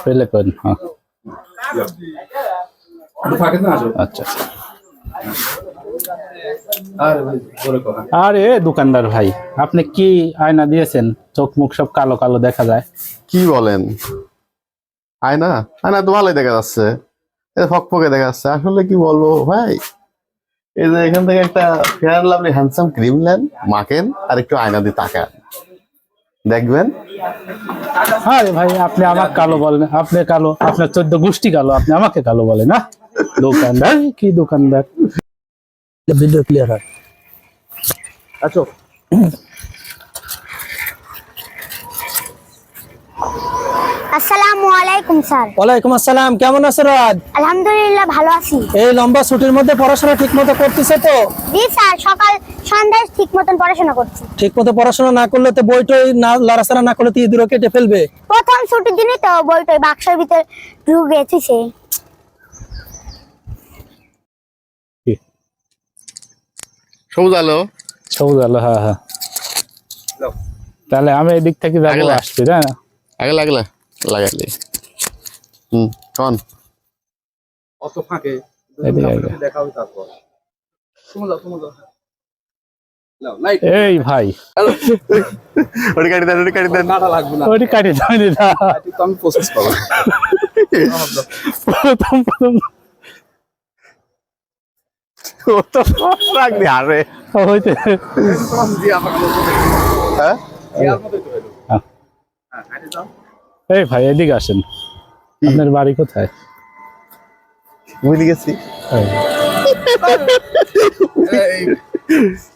পেলে করেন, হ্যাঁ। আচ্ছা আরে দোকানদার ভাই, আপনি কি আয়না দিয়েছেন? চোখ মুখ সব কালো কালো দেখা যায়। কি বলেন? আয়না আয়না তো ভালোই দেখা যাচ্ছে, ফকফকে দেখা যাচ্ছে। আসলে কি বলবো ভাই, এই যে এখান থেকে একটা ফেয়ার লাভলি হ্যান্ডসাম ক্রিম নেন, মাখেন, আর একটু আয়না দিয়ে তাকান, দেখবেন। আরে ভাই, আপনি আমাকে কালো বলেন? আপনি কালো, আপনার 14 গোষ্ঠী কালো, আপনি আমাকে কালো বলেন না? দোকানদার কি দোকানদার? ভিডিও ক্লিয়ার হয়। আচ্ছা, আসসালামু আলাইকুম স্যার। ওয়ালাইকুম আসসালাম। কেমন আছো রাজ? আলহামদুলিল্লাহ ভালো আছি। এই লম্বা ছুটির মধ্যে পড়াশোনা ঠিক মতো করতেছে তো? জি স্যার, সকাল সন্ধ্যায় ঠিক মতন পড়াশোনা করছি। ঠিক মতো পড়াশোনা না করলে তো বইটই না, লড়াছাড়া না করলে তো ইঁদুরও কেটে ফেলবে। প্রথম ছুটির দিনই তো বইটই বাক্সের ভিতর ঢুকেছি সে। সবুজ আলো, সবুজ আলো, হ্যাঁ হ্যাঁ। তাহলে আমি এদিক থেকে যাবো, আসছি না? আগে লাগলে লাগাইলি। কন অত ফাঁকে দেখা হবে তারপর। এই ভাই, ওটি কাটি দেন, ওটি কাটি দেন। নাটা লাগবে না, ওটি কাটি যায়নি না। তো আমি প্রসেস করবো। প্রথম ও তো রাখবি আরে হইতে। হ্যাঁ এই ভাই, এদিকে আসেন। আপনার বাড়ি কোথায়? বুঝে গেছি।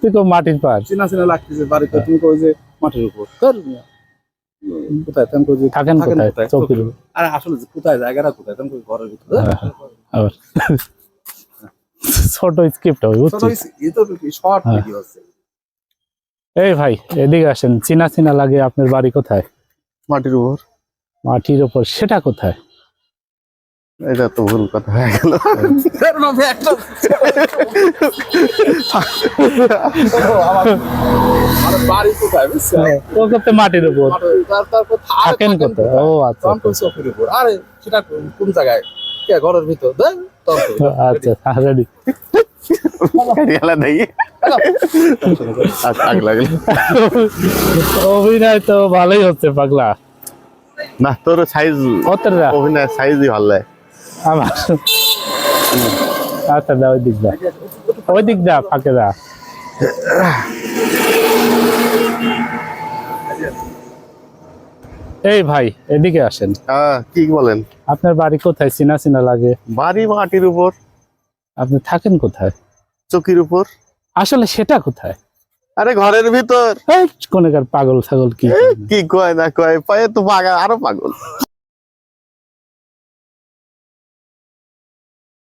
তুই তো মাটির পার। চিনা চিনা লাগতেছে বাড়িতে, তুমি কই যে মাঠের উপর কোথায়? তুমি কই যে থাকেন কোথায়? চৌকির উপর। আরে আসলে কোথায় জায়গাটা কোথায়? তুমি কই ঘরের ভিতর? আবার ছোট স্ক্রিপ্ট হবে, ছোট বুঝছিস? এই তো শর্ট ভিডিও আছে। এই ভাই, এদিকে আসেন। চিনা চিনা লাগে। আপনার বাড়ি কোথায়? মাটির উপর। মাটির উপর? সেটা কোথায়? এটা তো ভুল কথা হয়ে গেল। আমার বাড়ি কোথায় বুঝছো? ও কোথায়? মাটির উপর। তারপর থাকেন কোথায়? ও আচ্ছা চোখের উপর। আরে সেটা কোন জায়গায়? কে ঘরের ভিতর? দেন আচ্ছা, রেডি। কাটিয়ালা দেখি। আগ লাগলে অভিনয় তো ভালোই হচ্ছে পাগলা। না, তোর সাইজ, কতটা অভিনয় সাইজই ভালো লাগে আমার। আচ্ছা, দা ওই দিক দা, ওই দিক দা, ফাঁকে দা। এই ভাই, এদিকে আসেন। কি বলেন? আপনার বাড়ি কোথায়? চিনা চিনা লাগে। বাড়ি মাটির উপর। আপনি থাকেন কোথায়? চকির উপর। আসলে সেটা কোথায়? আরে ঘরের ভিতর। কোনকার পাগল ছাগল কি কি কয় না কয়, পায়ে তো পাগল, আরো পাগল।